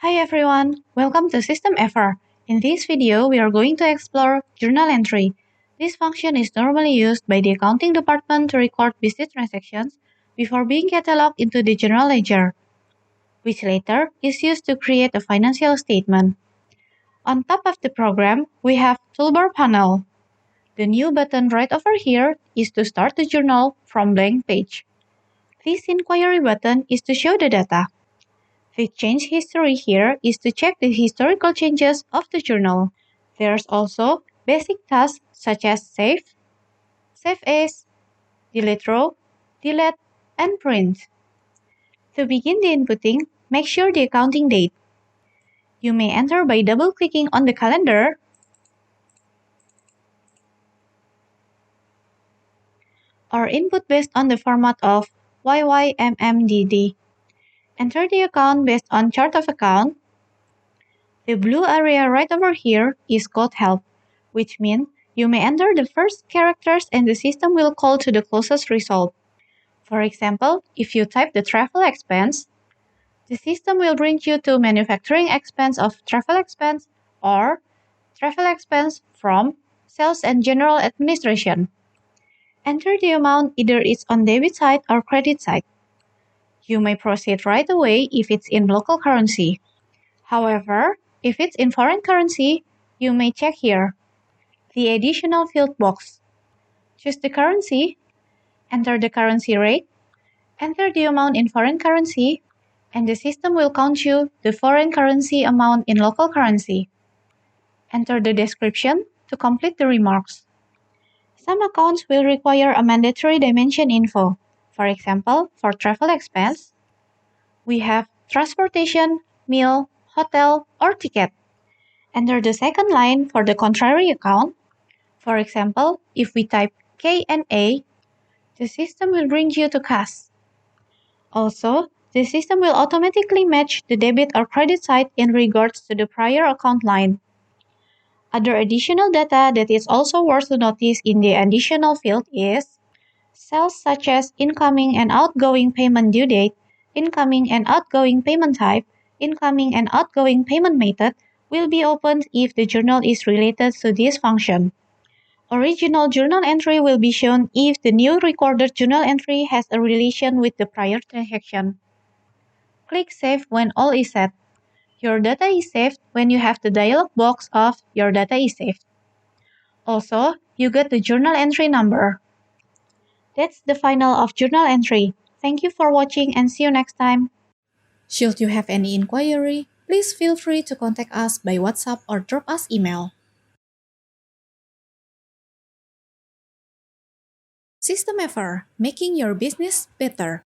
Hi everyone, welcome to SystemEver. In this video, we are going to explore Journal Entry. This function is normally used by the accounting department to record business transactions before being cataloged into the general ledger, which later is used to create a financial statement. On top of the program, we have Toolbar Panel. The new button right over here is to start the journal from blank page. This inquiry button is to show the data. The change history here is to check the historical changes of the journal. There's also basic tasks such as save as, delete row, delete, and print. To begin the inputting, make sure the accounting date. You may enter by double-clicking on the calendar or input based on the format of YYMMDD. Enter the account based on chart of account. The blue area right over here is called help, which means you may enter the first characters and the system will call to the closest result. For example, if you type the travel expense, the system will bring you to manufacturing expense of travel expense or travel expense from sales and general administration. Enter the amount either it's on debit side or credit side. You may proceed right away if it's in local currency. However, if it's in foreign currency, you may check here, the additional field box. Choose the currency, enter the currency rate, enter the amount in foreign currency, and the system will count you the foreign currency amount in local currency. Enter the description to complete the remarks. Some accounts will require a mandatory dimension info. For example, for travel expense, we have transportation, meal, hotel, or ticket. Enter the second line for the contrary account. For example, if we type K&A, the system will bring you to cash. Also, the system will automatically match the debit or credit side in regards to the prior account line. Other additional data that is also worth to notice in the additional field is cells such as incoming and outgoing payment due date, incoming and outgoing payment type, incoming and outgoing payment method will be opened if the journal is related to this function. Original journal entry will be shown if the new recorded journal entry has a relation with the prior transaction. Click Save when all is set. Your data is saved when you have the dialog box of Your data is saved. Also, you get the journal entry number. That's the final of journal entry. Thank you for watching and see you next time. Should you have any inquiry, please feel free to contact us by WhatsApp or drop us email. SystemEver, making your business better.